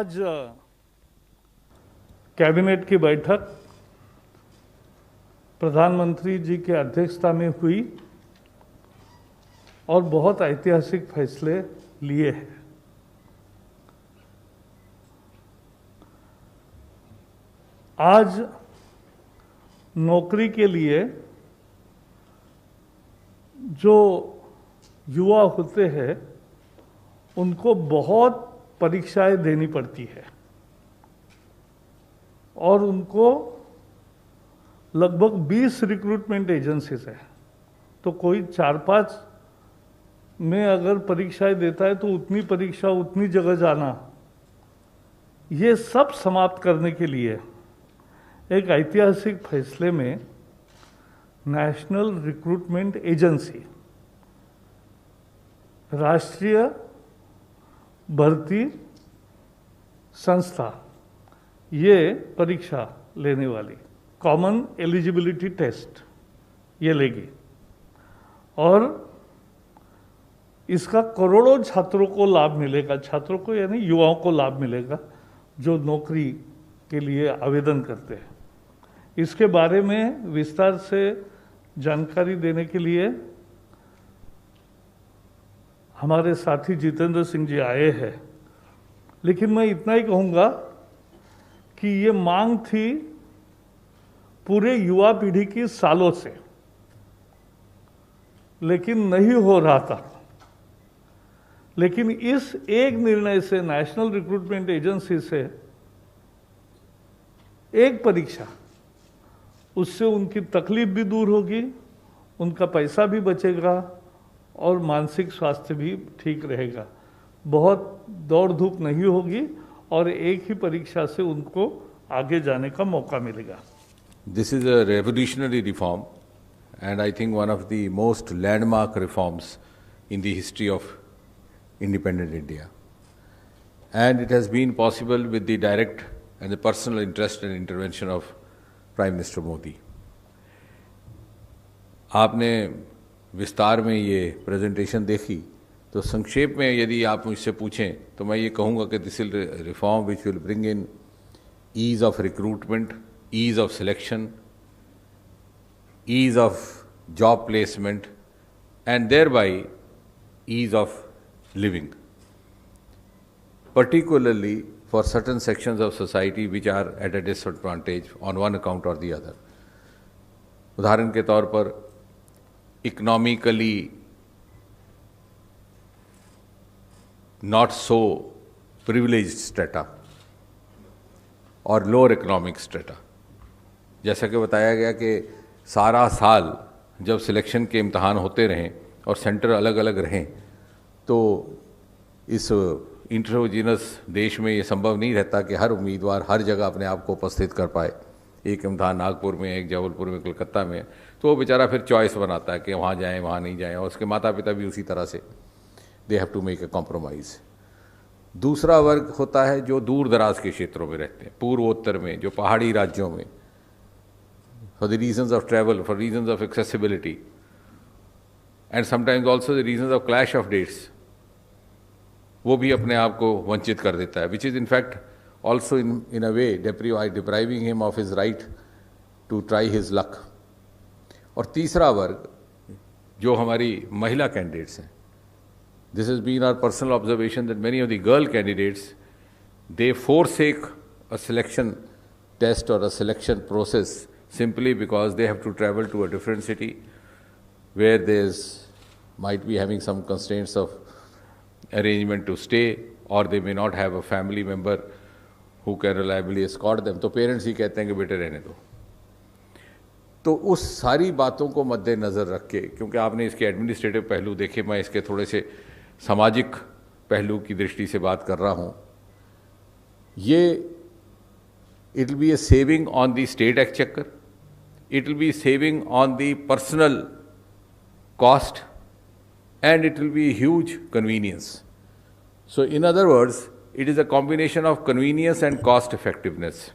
आज कैबिनेट की बैठक प्रधानमंत्री जी की अध्यक्षता में हुई और बहुत ऐतिहासिक फैसले लिए हैं। आज नौकरी के लिए जो युवा होते हैं उनको बहुत परीक्षाएं देनी पड़ती है और उनको लगभग 20 रिक्रूटमेंट एजेंसीज है। तो कोई 4-5 में अगर परीक्षाएं देता है तो उतनी परीक्षा उतनी जगह जाना, ये सब समाप्त करने के लिए एक ऐतिहासिक फैसले में नेशनल रिक्रूटमेंट एजेंसी, राष्ट्रीय भर्ती संस्था, ये परीक्षा लेने वाली कॉमन एलिजिबिलिटी टेस्ट ये लेगी और इसका करोड़ों छात्रों को लाभ मिलेगा। छात्रों को यानी युवाओं को लाभ मिलेगा जो नौकरी के लिए आवेदन करते हैं। इसके बारे में विस्तार से जानकारी देने के लिए हमारे साथी जितेंद्र सिंह जी आए हैं, लेकिन मैं इतना ही कहूँगा कि ये मांग थी पूरे युवा पीढ़ी की सालों से, लेकिन नहीं हो रहा था। लेकिन इस एक निर्णय से, नेशनल रिक्रूटमेंट एजेंसी से एक परीक्षा, उससे उनकी तकलीफ भी दूर होगी, उनका पैसा भी बचेगा और मानसिक स्वास्थ्य भी ठीक रहेगा। बहुत दौड़ धूप नहीं होगी और एक ही परीक्षा से उनको आगे जाने का मौका मिलेगा। This is a revolutionary reform and I think one of the most landmark reforms in the history of independent India. And it has been possible with the direct and the personal interest and intervention of Prime Minister Modi. आपने विस्तार में ये presentation देखी, तो संक्षेप में यदि आप मुझसे पूछें तो मैं ये कहूँगा कि this is reform which will bring in ease of recruitment, ease of selection, ease of job placement and thereby ease of living, particularly for certain sections of society which are at a disadvantage on one account or the other. उदाहरण के तौर पर economically not so privileged strata और lower economic strata. जैसा कि बताया गया कि सारा साल जब सिलेक्शन के इम्तहान होते रहें और सेंटर अलग अलग रहें, तो इस इंट्रोजिनस देश में ये संभव नहीं रहता कि हर उम्मीदवार हर जगह अपने आप को उपस्थित कर पाए। एक इम्तहान नागपुर में, एक जबलपुर में, कलकत्ता में, तो वो बेचारा फिर चॉइस बनाता है कि वहाँ जाएं, वहाँ नहीं जाएं, और उसके माता पिता भी उसी तरह से they have to make a compromise. दूसरा वर्ग होता है जो दूर दराज के क्षेत्रों में रहते हैं, पूर्वोत्तर में, जो पहाड़ी राज्यों में, for the reasons of travel, for reasons of accessibility and sometimes also the reasons of clash of dates, वो भी अपने आप को वंचित कर देता है, which is in fact also in a way depriving him of his right to try his luck. और तीसरा वर्ग जो हमारी महिला कैंडिडेट्स हैं, this has been our personal observation that many of the girl candidates, they forsake a selection test or a selection process simply because they have to travel to a different city where there's might be having some constraints of arrangement to stay, or they may not have a family member who can reliably escort them. तो parents ही कहते हैं कि बेटे रहने दो। तो उस सारी बातों को मद्देनज़र रख के, क्योंकि आपने इसके एडमिनिस्ट्रेटिव पहलू देखे, मैं इसके थोड़े से सामाजिक पहलू की दृष्टि से बात कर रहा हूँ। ये it will be A saving on the state exchequer, it will be saving on the personal cost, and it will be huge convenience. So in other words, it is a combination of convenience and cost effectiveness.